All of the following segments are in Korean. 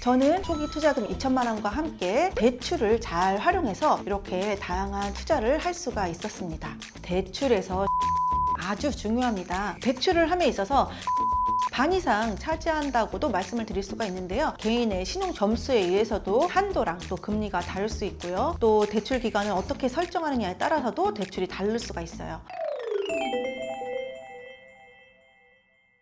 저는 초기 투자금 2천만 원과 함께 대출을 잘 활용해서 이렇게 다양한 투자를 할 수가 있었습니다. 대출에서 아주 중요합니다. 대출을 함에 있어서 반 이상 차지한다고도 말씀을 드릴 수가 있는데요. 개인의 신용 점수에 의해서도 한도랑 또 금리가 다를 수 있고요. 또 대출 기간을 어떻게 설정하느냐에 따라서도 대출이 다를 수가 있어요.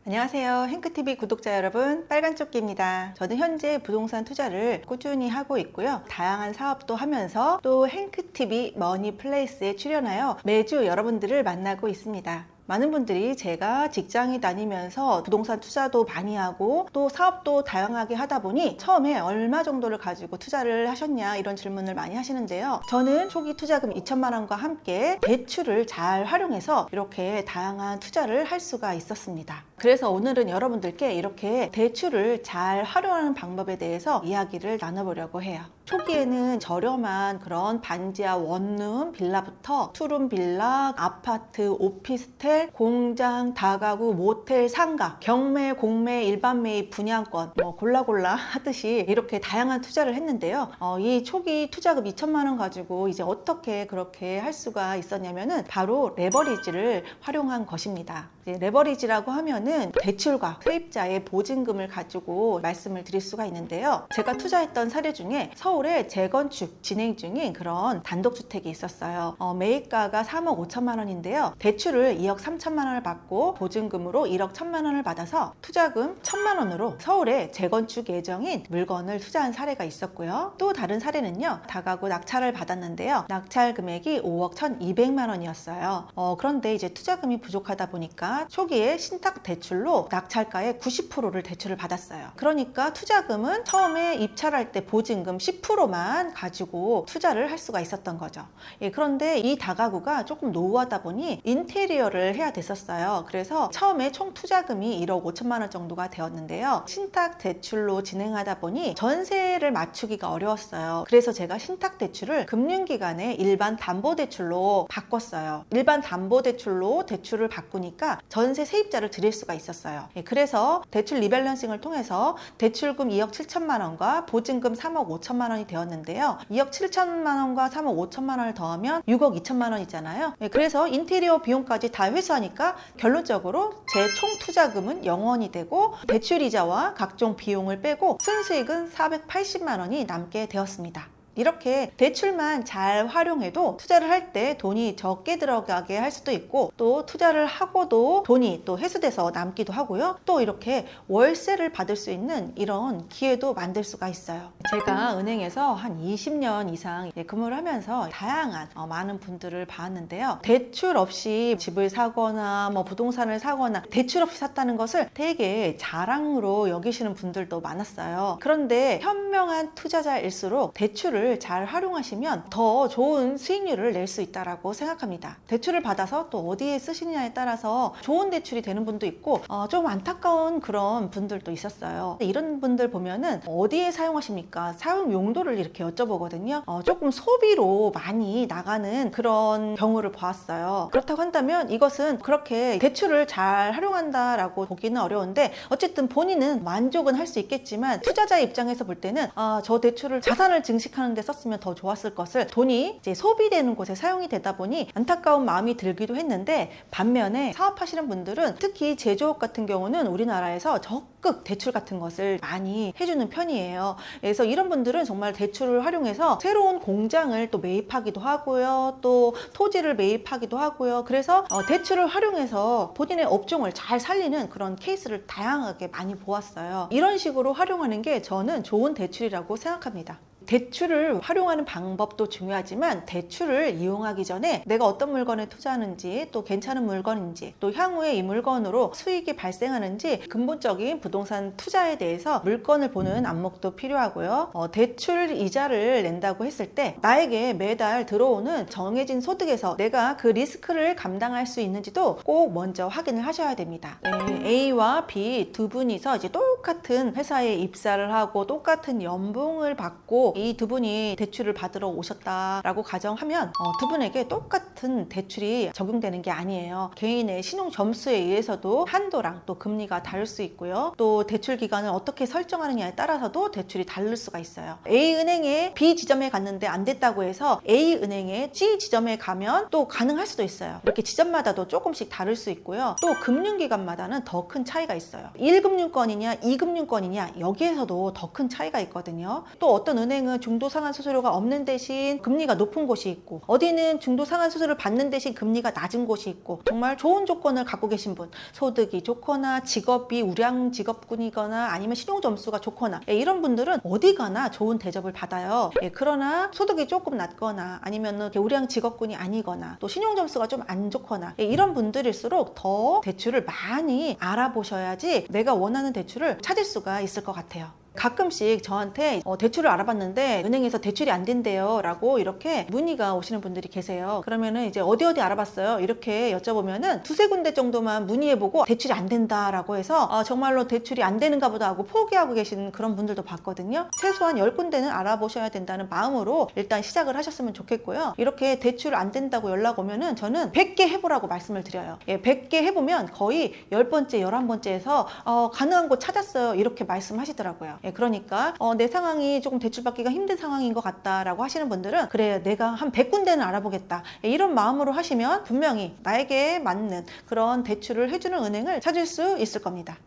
안녕하세요. 행크TV 구독자 여러분, 빨간조끼입니다. 저는 현재 부동산 투자를 꾸준히 하고 있고요. 다양한 사업도 하면서 또 행크TV 머니플레이스에 출연하여 매주 여러분들을 만나고 있습니다. 많은 분들이 제가 직장에 다니면서 부동산 투자도 많이 하고 또 사업도 다양하게 하다 보니 처음에 얼마 정도를 가지고 투자를 하셨냐 이런 질문을 많이 하시는데요. 저는 초기 투자금 2천만 원과 함께 대출을 잘 활용해서 이렇게 다양한 투자를 할 수가 있었습니다. 그래서 오늘은 여러분들께 이렇게 대출을 잘 활용하는 방법에 대해서 이야기를 나눠보려고 해요. 초기에는 저렴한 그런 반지하 원룸 빌라부터 투룸 빌라, 아파트, 오피스텔, 공장, 다가구, 모텔, 상가, 경매, 공매, 일반 매입, 분양권 골라 하듯이 이렇게 다양한 투자를 했는데요. 이 초기 투자금 2천만 원 가지고 이제 어떻게 그렇게 할 수가 있었냐면은 바로 레버리지를 활용한 것입니다. 레버리지라고 하면은 대출과 세입자의 보증금을 가지고 말씀을 드릴 수가 있는데요. 제가 투자했던 사례 중에 서울에 재건축 진행 중인 그런 단독주택이 있었어요. 매입가가 3억 5천만 원인데요. 대출을 2억 3천만 원을 받고 보증금으로 1억 1천만 원을 받아서 투자금 1천만 원으로 서울에 재건축 예정인 물건을 투자한 사례가 있었고요. 또 다른 사례는요. 다가구 낙찰을 받았는데요. 낙찰 금액이 5억 1,200만 원이었어요. 그런데 이제 투자금이 부족하다 보니까 초기에 신탁 대출로 낙찰가의 90%를 대출을 받았어요. 그러니까 투자금은 처음에 입찰할 때 보증금 10%만 가지고 투자를 할 수가 있었던 거죠. 그런데 이 다가구가 조금 노후하다 보니 인테리어를 해야 됐었어요. 그래서 처음에 총 투자금이 1억 5천만 원 정도가 되었는데요. 신탁 대출로 진행하다 보니 전세를 맞추기가 어려웠어요. 그래서 제가 신탁 대출을 금융기관의 일반 담보대출로 바꿨어요. 일반 담보대출로 대출을 바꾸니까 전세 세입자를 드릴 수가 있었어요. 그래서 대출 리밸런싱을 통해서 대출금 2억 7천만 원과 보증금 3억 5천만 원이 되었는데요. 2억 7천만 원과 3억 5천만 원을 더하면 6억 2천만 원이잖아요. 그래서 인테리어 비용까지 다 회수하니까 결론적으로 제 총 투자금은 0원이 되고 대출이자와 각종 비용을 빼고 순수익은 480만 원이 남게 되었습니다. 이렇게 대출만 잘 활용해도 투자를 할 때 돈이 적게 들어가게 할 수도 있고 또 투자를 하고도 돈이 또 회수돼서 남기도 하고요. 또 이렇게 월세를 받을 수 있는 이런 기회도 만들 수가 있어요. 제가 은행에서 한 20년 이상 근무를 하면서 다양한 많은 분들을 봤는데요. 대출 없이 집을 사거나 부동산을 사거나 대출 없이 샀다는 것을 되게 자랑으로 여기시는 분들도 많았어요. 그런데 현명한 투자자일수록 대출을 잘 활용하시면 더 좋은 수익률을 낼 수 있다고 생각합니다. 대출을 받아서 또 어디에 쓰시느냐에 따라서 좋은 대출이 되는 분도 있고 좀 안타까운 그런 분들도 있었어요. 이런 분들 보면은 어디에 사용하십니까? 사용 용도를 이렇게 여쭤보거든요. 조금 소비로 많이 나가는 그런 경우를 보았어요. 그렇다고 한다면 이것은 그렇게 대출을 잘 활용한다라고 보기는 어려운데 어쨌든 본인은 만족은 할 수 있겠지만 투자자의 입장에서 볼 때는 저 대출을 자산을 증식하는 데 썼으면 더 좋았을 것을 돈이 이제 소비되는 곳에 사용이 되다 보니 안타까운 마음이 들기도 했는데 반면에 사업하시는 분들은 특히 제조업 같은 경우는 우리나라에서 적극 대출 같은 것을 많이 해주는 편이에요. 그래서 이런 분들은 정말 대출을 활용해서 새로운 공장을 또 매입하기도 하고요. 또 토지를 매입하기도 하고요. 그래서 대출을 활용해서 본인의 업종을 잘 살리는 그런 케이스를 다양하게 많이 보았어요. 이런 식으로 활용하는 게 저는 좋은 대출이라고 생각합니다. 대출을 활용하는 방법도 중요하지만 대출을 이용하기 전에 내가 어떤 물건에 투자하는지 또 괜찮은 물건인지 또 향후에 이 물건으로 수익이 발생하는지 근본적인 부동산 투자에 대해서 물건을 보는 안목도 필요하고요. 대출 이자를 낸다고 했을 때 나에게 매달 들어오는 정해진 소득에서 내가 그 리스크를 감당할 수 있는지도 꼭 먼저 확인을 하셔야 됩니다. A와 B 두 분이서 이제 똑같은 회사에 입사를 하고 똑같은 연봉을 받고 하고 이 두 분이 대출을 받으러 오셨다라고 가정하면 두 분에게 똑같은 대출이 적용되는 게 아니에요. 개인의 신용 점수에 의해서도 한도랑 또 금리가 다를 수 있고요. 또 대출 기간을 어떻게 설정하느냐에 따라서도 대출이 다를 수가 있어요. A은행에 B 지점에 갔는데 안 됐다고 해서 A은행에 C 지점에 가면 또 가능할 수도 있어요. 이렇게 지점마다도 조금씩 다를 수 있고요. 또 금융기관마다는 더 큰 차이가 있어요. 1금융권이냐 2금융권이냐 여기에서도 더 큰 차이가 있거든요. 또 어떤 은행은 중도상환 수수료가 없는 대신 금리가 높은 곳이 있고, 어디는 중도상환 수수료를 받는 대신 금리가 낮은 곳이 있고, 정말 좋은 조건을 갖고 계신 분, 소득이 좋거나 직업이 우량 직업군이거나 아니면 신용 점수가 좋거나 이런 분들은 어디 가나 좋은 대접을 받아요. 그러나 소득이 조금 낮거나 아니면 우량 직업군이 아니거나 또 신용 점수가 좀 안 좋거나 이런 분들일수록 더 대출을 많이 알아보셔야지 내가 원하는 대출을 찾을 수가 있을 것 같아요. 가끔씩 저한테 대출을 알아봤는데 은행에서 대출이 안 된대요 라고 이렇게 문의가 오시는 분들이 계세요. 그러면은 이제 어디 알아봤어요? 이렇게 여쭤보면은 두세 군데 정도만 문의해보고 대출이 안 된다라고 해서 정말로 대출이 안 되는가 보다 하고 포기하고 계신 그런 분들도 봤거든요. 최소한 10군데는 알아보셔야 된다는 마음으로 일단 시작을 하셨으면 좋겠고요. 이렇게 대출 안 된다고 연락 오면은 저는 100개 해보라고 말씀을 드려요. 100개 해보면 거의 10번째, 11번째에서 가능한 곳 찾았어요 이렇게 말씀하시더라고요. 그러니까 내 상황이 조금 대출받기가 힘든 상황인 것 같다라고 하시는 분들은 그래 내가 한 100군데는 알아보겠다 이런 마음으로 하시면 분명히 나에게 맞는 그런 대출을 해주는 은행을 찾을 수 있을 겁니다.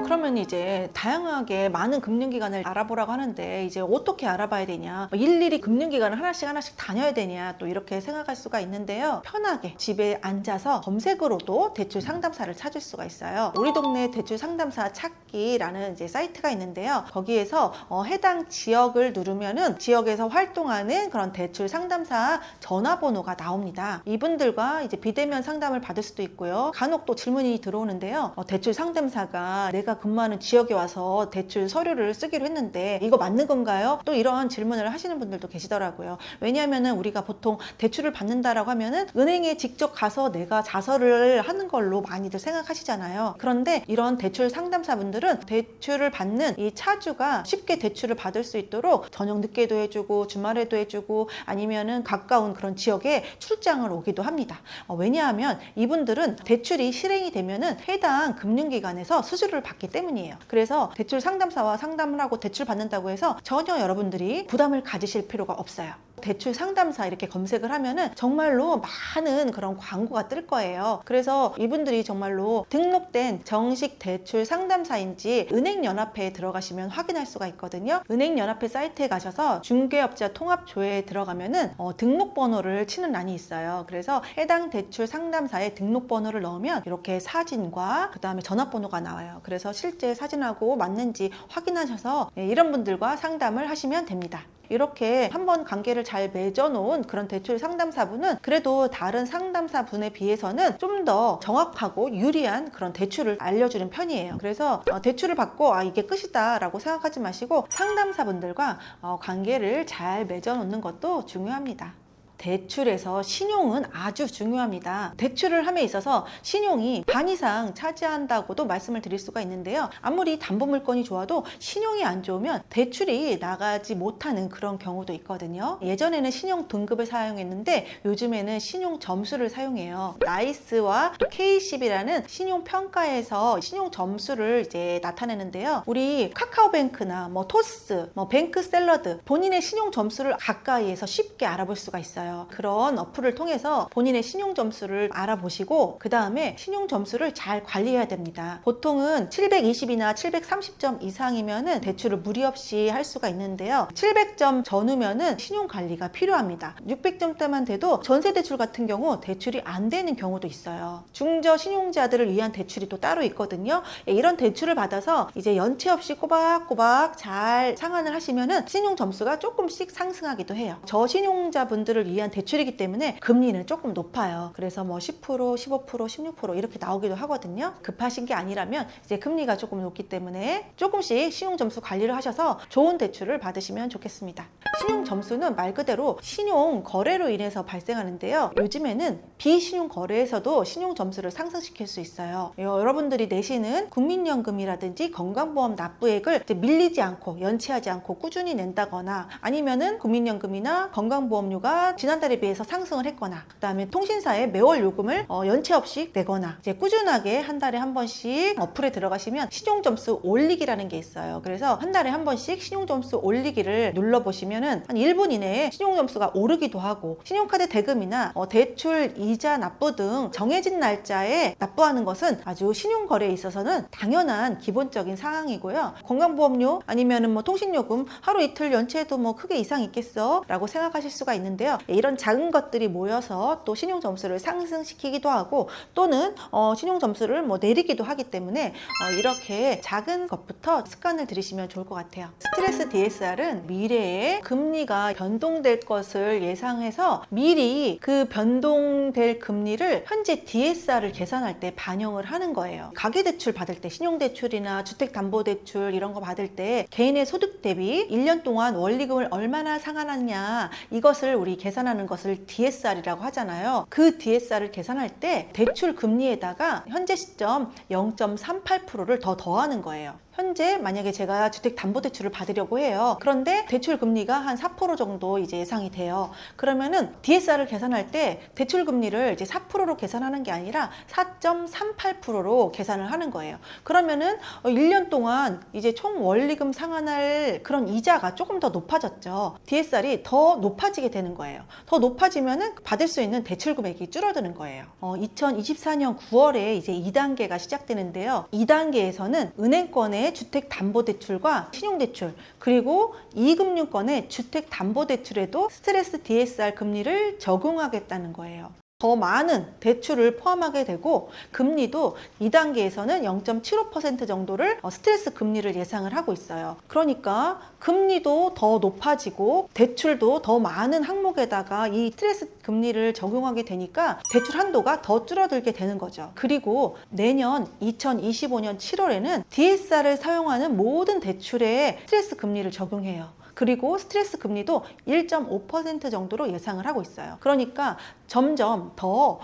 그러면 이제 다양하게 많은 금융기관을 알아보라고 하는데 이제 어떻게 알아봐야 되냐, 일일이 금융기관을 하나씩 다녀야 되냐 또 이렇게 생각할 수가 있는데요. 편하게 집에 앉아서 검색으로도 대출 상담사를 찾을 수가 있어요. 우리 동네 대출 상담사 찾기라는 이제 사이트가 있는데요. 거기에서 해당 지역을 누르면은 지역에서 활동하는 그런 대출 상담사 전화번호가 나옵니다. 이분들과 이제 비대면 상담을 받을 수도 있고요. 간혹 또 질문이 들어오는데요. 대출 상담사가 내가 근무하는 지역에 와서 대출 서류를 쓰기로 했는데 이거 맞는 건가요? 또 이런 질문을 하시는 분들도 계시더라고요. 왜냐하면은 우리가 보통 대출을 받는다라고 하면은 은행에 직접 가서 내가 자서를 하는 걸로 많이들 생각하시잖아요. 그런데 이런 대출 상담사분들은 대출을 받는 이 차주가 쉽게 대출을 받을 수 있도록 저녁 늦게도 해주고 주말에도 해주고 아니면은 가까운 그런 지역에 출장을 오기도 합니다. 왜냐하면 이분들은 대출이 실행이 되면은 해당 금융기관에서 수수료를 받기 때문이에요. 그래서 대출 상담사와 상담을 하고 대출 받는다고 해서 전혀 여러분들이 부담을 가지실 필요가 없어요. 대출 상담사 이렇게 검색을 하면은 정말로 많은 그런 광고가 뜰 거예요. 그래서 이분들이 정말로 등록된 정식 대출 상담사인지 은행연합회에 들어가시면 확인할 수가 있거든요. 은행연합회 사이트에 가셔서 중개업자 통합조회에 들어가면은 등록번호를 치는欄이 있어요. 그래서 해당 대출 상담사의 등록번호를 넣으면 이렇게 사진과 그 다음에 전화번호가 나와요. 그래서 실제 사진하고 맞는지 확인하셔서 이런 분들과 상담을 하시면 됩니다. 이렇게 한번 관계를 잘 맺어놓은 그런 대출 상담사분은 그래도 다른 상담사분에 비해서는 좀 더 정확하고 유리한 그런 대출을 알려주는 편이에요. 그래서 대출을 받고 이게 끝이다 라고 생각하지 마시고 상담사분들과 관계를 잘 맺어놓는 것도 중요합니다. 대출에서 신용은 아주 중요합니다. 대출을 함에 있어서 신용이 반 이상 차지한다고도 말씀을 드릴 수가 있는데요. 아무리 담보물건이 좋아도 신용이 안 좋으면 대출이 나가지 못하는 그런 경우도 있거든요. 예전에는 신용 등급을 사용했는데 요즘에는 신용 점수를 사용해요. 나이스와 또 K10이라는 신용 평가에서 신용 점수를 이제 나타내는데요. 우리 카카오뱅크나 토스, 뱅크샐러드 본인의 신용 점수를 가까이에서 쉽게 알아볼 수가 있어요. 그런 어플을 통해서 본인의 신용 점수를 알아보시고 그 다음에 신용 점수를 잘 관리해야 됩니다. 보통은 720이나 730점 이상이면은 대출을 무리 없이 할 수가 있는데요. 700점 전후면은 신용 관리가 필요합니다. 600점대만 돼도 전세 대출 같은 경우 대출이 안 되는 경우도 있어요. 중저 신용자들을 위한 대출이 또 따로 있거든요. 이런 대출을 받아서 이제 연체 없이 꼬박꼬박 잘 상환을 하시면은 신용 점수가 조금씩 상승하기도 해요. 저신용자분들을 위한 위한 대출이기 때문에 금리는 조금 높아요. 그래서 뭐 10%, 15%, 16% 이렇게 나오기도 하거든요. 급하신 게 아니라면 이제 금리가 조금 높기 때문에 조금씩 신용점수 관리를 하셔서 좋은 대출을 받으시면 좋겠습니다. 신용점수는 말 그대로 신용 거래로 인해서 발생하는데요. 요즘에는 비신용 거래에서도 신용점수를 상승시킬 수 있어요. 여러분들이 내시는 국민연금이라든지 건강보험 납부액을 밀리지 않고 연체하지 않고 꾸준히 낸다거나 아니면은 국민연금이나 건강보험료가 지난달에 비해서 상승을 했거나 그다음에 통신사의 매월 요금을 연체 없이 내거나 이제 꾸준하게 한 달에 한 번씩 어플에 들어가시면 신용점수 올리기라는 게 있어요. 그래서 한 달에 한 번씩 신용점수 올리기를 눌러보시면은 한 1분 이내에 신용점수가 오르기도 하고 신용카드 대금이나 대출 이자 납부 등 정해진 날짜에 납부하는 것은 아주 신용거래에 있어서는 당연한 기본적인 상황이고요. 건강보험료 아니면은 뭐 통신요금 하루 이틀 연체해도 뭐 크게 이상 있겠어? 라고 생각하실 수가 있는데요. 이런 작은 것들이 모여서 또 신용점수를 상승시키기도 하고 또는 신용점수를 뭐 내리기도 하기 때문에 이렇게 작은 것부터 습관을 들이시면 좋을 것 같아요. 스트레스 DSR은 미래에 금리가 변동될 것을 예상해서 미리 그 변동될 금리를 현재 DSR을 계산할 때 반영을 하는 거예요. 가계대출 받을 때 신용대출이나 주택담보대출 이런 거 받을 때 개인의 소득 대비 1년 동안 원리금을 얼마나 상환하냐 이것을 우리 계산하는 것을 DSR이라고 하잖아요. 그 DSR을 계산할 때 대출 금리에다가 현재 시점 0.38%를 더 더하는 거예요. 현재 만약에 제가 주택담보대출을 받으려고 해요. 그런데 대출 금리가 한 4% 정도 이제 예상이 돼요. 그러면은 DSR을 계산할 때 대출 금리를 이제 4%로 계산하는 게 아니라 4.38%로 계산을 하는 거예요. 그러면은 1년 동안 이제 총 원리금 상환할 그런 이자가 조금 더 높아졌죠. DSR이 더 높아지게 되는 거예요. 더 높아지면은 받을 수 있는 대출 금액이 줄어드는 거예요. 2024년 9월에 이제 2단계가 시작되는데요. 2단계에서는 은행권의 주택담보대출과 신용대출 그리고 2금융권의 주택담보대출에도 스트레스 DSR 금리를 적용하겠다는 거예요. 더 많은 대출을 포함하게 되고 금리도 2단계에서는 0.75% 정도를 스트레스 금리를 예상을 하고 있어요. 그러니까 금리도 더 높아지고 대출도 더 많은 항목에다가 이 스트레스 금리를 적용하게 되니까 대출 한도가 더 줄어들게 되는 거죠. 그리고 내년 2025년 7월에는 DSR을 사용하는 모든 대출에 스트레스 금리를 적용해요. 그리고 스트레스 금리도 1.5% 정도로 예상을 하고 있어요. 그러니까 점점 더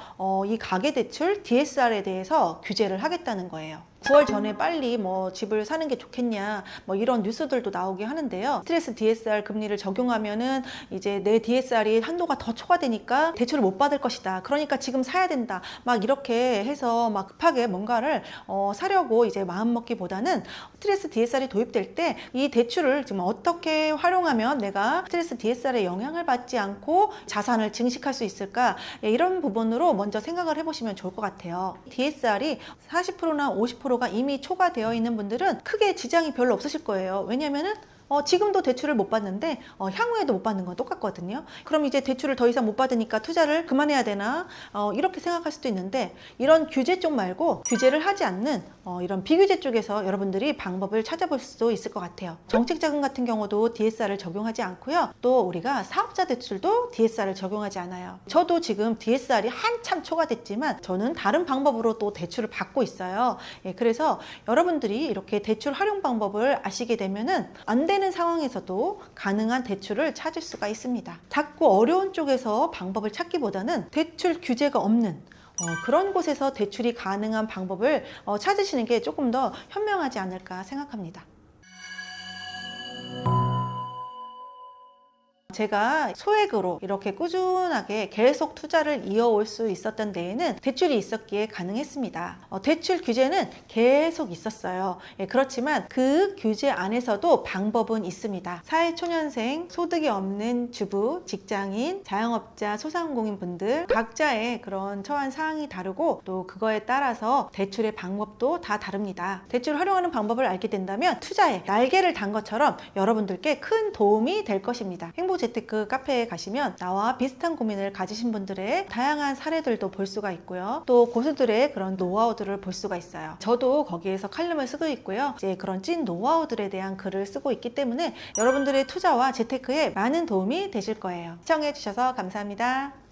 이 가계대출 DSR에 대해서 규제를 하겠다는 거예요. 9월 전에 빨리 뭐 집을 사는 게 좋겠냐 뭐 이런 뉴스들도 나오게 하는데요. 스트레스 DSR 금리를 적용하면은 이제 내 DSR이 한도가 더 초과되니까 대출을 못 받을 것이다. 그러니까 지금 사야 된다. 막 이렇게 해서 막 급하게 뭔가를 사려고 이제 마음 먹기보다는 스트레스 DSR이 도입될 때 이 대출을 지금 어떻게 활용하면 내가 스트레스 DSR에 영향을 받지 않고 자산을 증식할 수 있을까? 이런 부분으로 먼저 생각을 해보시면 좋을 것 같아요. DSR이 40%나 50%가 이미 초과되어 있는 분들은 크게 지장이 별로 없으실 거예요. 왜냐면은 지금도 대출을 못 받는데 향후에도 못 받는 건 똑같거든요. 그럼 이제 대출을 더 이상 못 받으니까 투자를 그만해야 되나 이렇게 생각할 수도 있는데 이런 규제 쪽 말고 규제를 하지 않는 이런 비규제 쪽에서 여러분들이 방법을 찾아볼 수도 있을 것 같아요. 정책자금 같은 경우도 DSR을 적용하지 않고요. 또 우리가 사업자 대출도 DSR을 적용하지 않아요. 저도 지금 DSR이 한참 초과됐지만 저는 다른 방법으로 또 대출을 받고 있어요. 그래서 여러분들이 이렇게 대출 활용 방법을 아시게 되면은 안 되는 상황에서도 가능한 대출을 찾을 수가 있습니다. 작고 어려운 쪽에서 방법을 찾기보다는 대출 규제가 없는 그런 곳에서 대출이 가능한 방법을 찾으시는 게 조금 더 현명하지 않을까 생각합니다. 제가 소액으로 이렇게 꾸준하게 계속 투자를 이어올 수 있었던 데에는 대출이 있었기에 가능했습니다. 대출 규제는 계속 있었어요. 그렇지만 그 규제 안에서도 방법은 있습니다. 사회초년생, 소득이 없는 주부, 직장인, 자영업자, 소상공인 분들 각자의 그런 처한 사항이 다르고 또 그거에 따라서 대출의 방법도 다 다릅니다. 대출 활용하는 방법을 알게 된다면 투자에 날개를 단 것처럼 여러분들께 큰 도움이 될 것입니다. 행복제 재테크 카페에 가시면 나와 비슷한 고민을 가지신 분들의 다양한 사례들도 볼 수가 있고요. 또 고수들의 그런 노하우들을 볼 수가 있어요. 저도 거기에서 칼럼을 쓰고 있고요. 이제 그런 찐 노하우들에 대한 글을 쓰고 있기 때문에 여러분들의 투자와 재테크에 많은 도움이 되실 거예요. 시청해 주셔서 감사합니다.